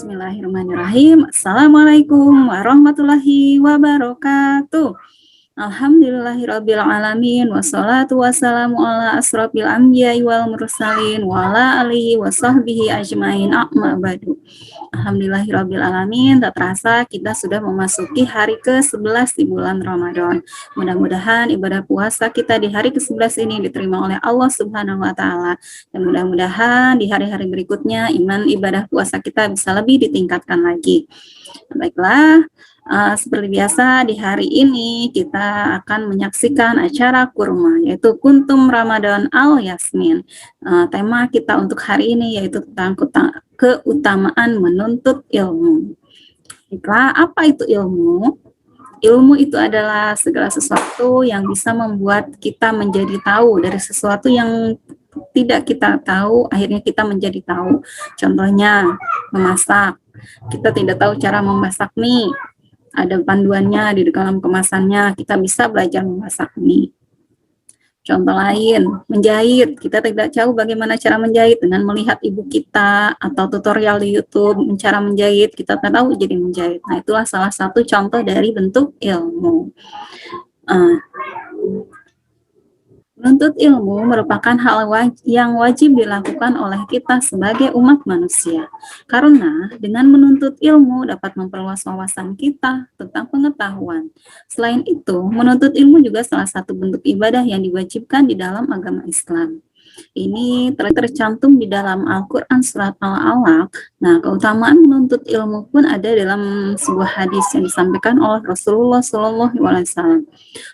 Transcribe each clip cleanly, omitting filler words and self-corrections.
Bismillahirrahmanirrahim. Assalamualaikum warahmatullahi wabarakatuh. Alhamdulillahirabbil alamin wassalatu wassalamu ala asrofil anbiya'i wal mursalin wa ala alihi wa sahbihi ajmain amma ba'du. Alhamdulillahirabbil alamin, tak terasa kita sudah memasuki hari ke-11 di bulan Ramadan. Mudah-mudahan ibadah puasa kita di hari ke-11 ini diterima oleh Allah Subhanahu wa taala, dan mudah-mudahan di hari-hari berikutnya iman ibadah puasa kita bisa lebih ditingkatkan lagi. Baiklah, seperti biasa di hari ini kita akan menyaksikan acara kurma, yaitu Kuntum Ramadan Al Yasmin. Tema kita untuk hari ini yaitu tentang keutamaan menuntut ilmu. Baiklah, apa itu ilmu? Ilmu itu adalah segala sesuatu yang bisa membuat kita menjadi tahu dari sesuatu yang tidak kita tahu, akhirnya kita menjadi tahu. Contohnya, memasak. Kita tidak tahu cara memasak mie, ada panduannya di dalam kemasannya, kita bisa belajar memasak mie. Contoh lain, menjahit. Kita tidak tahu bagaimana cara menjahit dengan melihat ibu kita atau tutorial di YouTube cara menjahit, kita tahu jadi menjahit. Nah, itulah salah satu contoh dari bentuk ilmu. Menuntut ilmu merupakan hal yang wajib dilakukan oleh kita sebagai umat manusia. Karena dengan menuntut ilmu dapat memperluas wawasan kita tentang pengetahuan. Selain itu, menuntut ilmu juga salah satu bentuk ibadah yang diwajibkan di dalam agama Islam. Ini tercantum di dalam Al-Quran surat Al-Alaq. Nah, keutamaan menuntut ilmu pun ada dalam sebuah hadis yang disampaikan oleh Rasulullah SAW.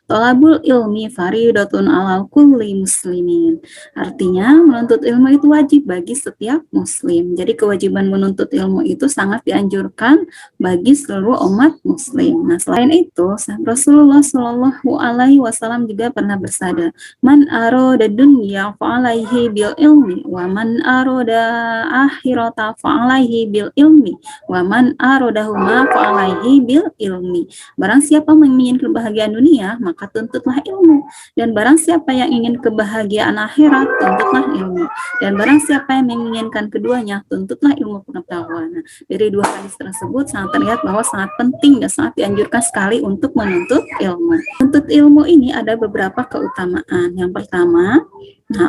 Thalabul ilmi faridatun alal kulli muslimin. Artinya, menuntut ilmu itu wajib bagi setiap muslim. Jadi, kewajiban menuntut ilmu itu sangat dianjurkan bagi seluruh umat muslim. Nah, selain itu, Rasulullah SAW juga pernah bersabda, "Man aroda dunya fa'alaihi bil ilmi, wa man aroda akhirata fa'alaihi bil ilmi, wa man arodahuma fa'alaihi bil ilmi." Barang siapa menginginkan kebahagiaan dunia, maka tuntutlah ilmu. Dan barang siapa yang ingin kebahagiaan akhirat, tuntutlah ilmu. Dan barang siapa yang menginginkan keduanya, tuntutlah ilmu pengetahuan. Nah, dari dua hadis tersebut sangat terlihat bahwa sangat penting dan sangat dianjurkan sekali untuk menuntut ilmu. Menuntut ilmu ini ada beberapa keutamaan. Yang pertama,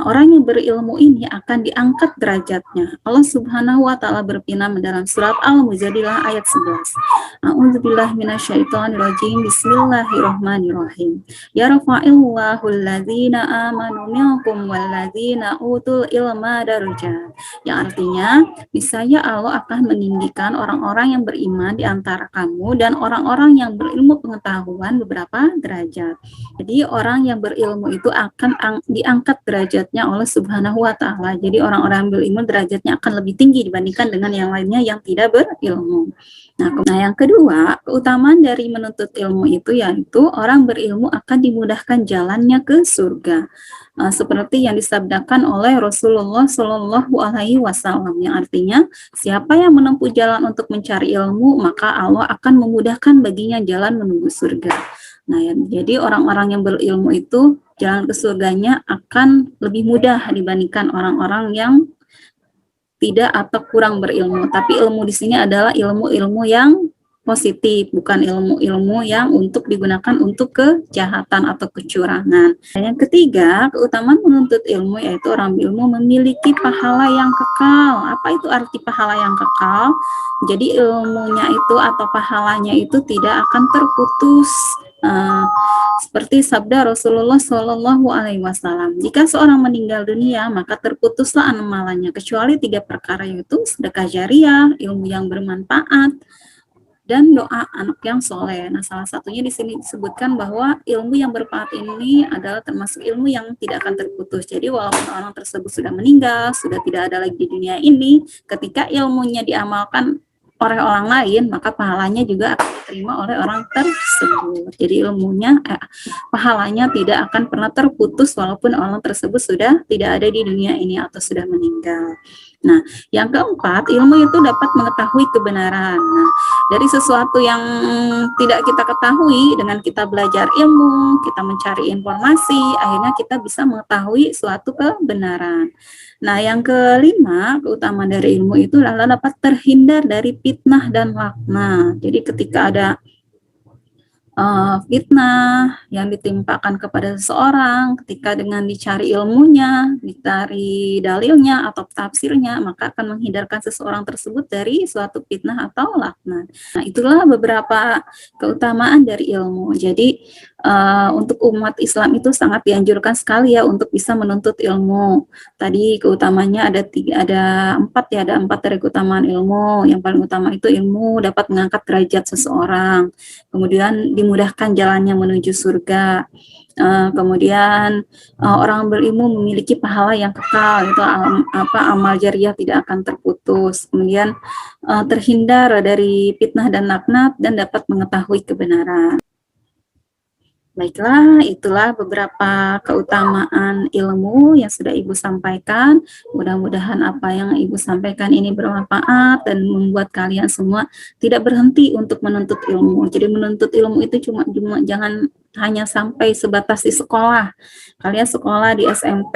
orang yang berilmu ini akan diangkat derajatnya. Allah Subhanahu wa taala berfirman dalam surat Al-Mujadilah ayat 11. A'udzubillahi minasyaitonirrajim. Bismillahirrahmanirrahim. Yarfa'illahu alladzina amanu minkum walladzina utul ilma darajat. Yang artinya, niscaya Allah akan meninggikan orang-orang yang beriman di antara kamu dan orang-orang yang berilmu pengetahuan beberapa derajat. Jadi orang yang berilmu itu akan diangkat derajatnya oleh Subhanahu wa taala. Jadi orang-orang yang berilmu derajatnya akan lebih tinggi dibandingkan dengan yang lainnya yang tidak berilmu. Nah, yang kedua, keutamaan dari menuntut ilmu itu yaitu orang berilmu akan dimudahkan jalannya ke surga. Seperti yang disabdakan oleh Rasulullah Shallallahu Alaihi Wasallam, yang artinya siapa yang menempuh jalan untuk mencari ilmu, maka Allah akan memudahkan baginya jalan menuju surga. Nah, jadi orang-orang yang berilmu itu jalan ke surganya akan lebih mudah dibandingkan orang-orang yang tidak atau kurang berilmu. Tapi ilmu di sini adalah ilmu-ilmu yang positif, bukan ilmu-ilmu yang untuk digunakan untuk kejahatan atau kecurangan. Dan yang ketiga, keutamaan menuntut ilmu yaitu orang berilmu memiliki pahala yang kekal. Apa itu arti pahala yang kekal? Jadi ilmunya itu atau pahalanya itu tidak akan terputus. Seperti sabda Rasulullah Shallallahu Alaihi Wasallam, jika seorang meninggal dunia maka terputuslah amalannya kecuali 3 perkara, yaitu sedekah jariah, ilmu yang bermanfaat, dan doa anak yang soleh. Nah, salah satunya di sini disebutkan bahwa ilmu yang bermanfaat ini adalah termasuk ilmu yang tidak akan terputus. Jadi walaupun orang tersebut sudah meninggal, sudah tidak ada lagi di dunia ini, ketika ilmunya diamalkan oleh orang lain, maka pahalanya juga akan diterima oleh orang tersebut. Jadi ilmunya, pahalanya tidak akan pernah terputus walaupun orang tersebut sudah tidak ada di dunia ini atau sudah meninggal. Nah, yang keempat, ilmu itu dapat mengetahui kebenaran. Nah, dari sesuatu yang tidak kita ketahui, dengan kita belajar ilmu, kita mencari informasi, akhirnya kita bisa mengetahui suatu kebenaran. Nah, yang kelima, keutamaan dari ilmu itu adalah dapat terhindar dari fitnah dan laknat. Jadi ketika ada fitnah yang ditimpakan kepada seseorang, ketika dengan dicari ilmunya, dicari dalilnya atau tafsirnya, maka akan menghindarkan seseorang tersebut dari suatu fitnah atau laknat. Nah, itulah beberapa keutamaan dari ilmu. Jadi untuk umat Islam itu sangat dianjurkan sekali ya untuk bisa menuntut ilmu. Tadi keutamanya ada empat dari keutamaan ilmu. Yang paling utama itu ilmu dapat mengangkat derajat seseorang, kemudian dimudahkan jalannya menuju surga. Kemudian orang berilmu memiliki pahala yang kekal, itu amal jariah tidak akan terputus. Kemudian terhindar dari fitnah dan laknat dan dapat mengetahui kebenaran. Baiklah, itulah beberapa keutamaan ilmu yang sudah Ibu sampaikan. Mudah-mudahan apa yang Ibu sampaikan ini bermanfaat dan membuat kalian semua tidak berhenti untuk menuntut ilmu. Jadi menuntut ilmu itu cuma jangan hanya sampai sebatas di sekolah. Kalian sekolah di SMP,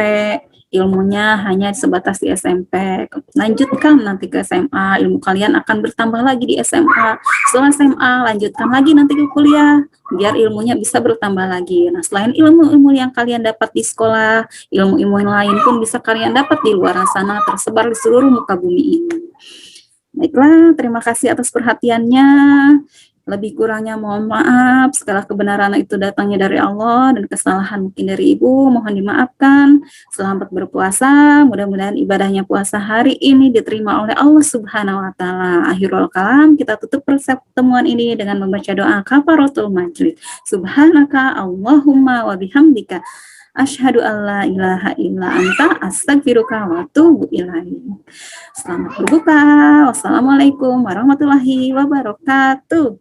ilmunya hanya sebatas di SMP. Lanjutkan nanti ke SMA, ilmu kalian akan bertambah lagi di SMA. Setelah SMA, lanjutkan lagi nanti ke kuliah, biar ilmunya bisa bertambah lagi. Nah, selain ilmu-ilmu yang kalian dapat di sekolah, ilmu-ilmu yang lain pun bisa kalian dapat di luar sana, tersebar di seluruh muka bumi ini. Baiklah, terima kasih atas perhatiannya. Lebih kurangnya mohon maaf, segala kebenaran itu datangnya dari Allah dan kesalahan mungkin dari Ibu, mohon dimaafkan. Selamat berpuasa, mudah-mudahan ibadahnya puasa hari ini diterima oleh Allah Subhanahu wa taala. Akhirul kalam, kita tutup pertemuan ini dengan membaca doa kafaratul majlis. Subhanaka Allahumma wa bihamdika asyhadu alla ilaha illa anta astaghfiruka wa atubu ilaik. Selamat berbuka. Wassalamualaikum warahmatullahi wabarakatuh.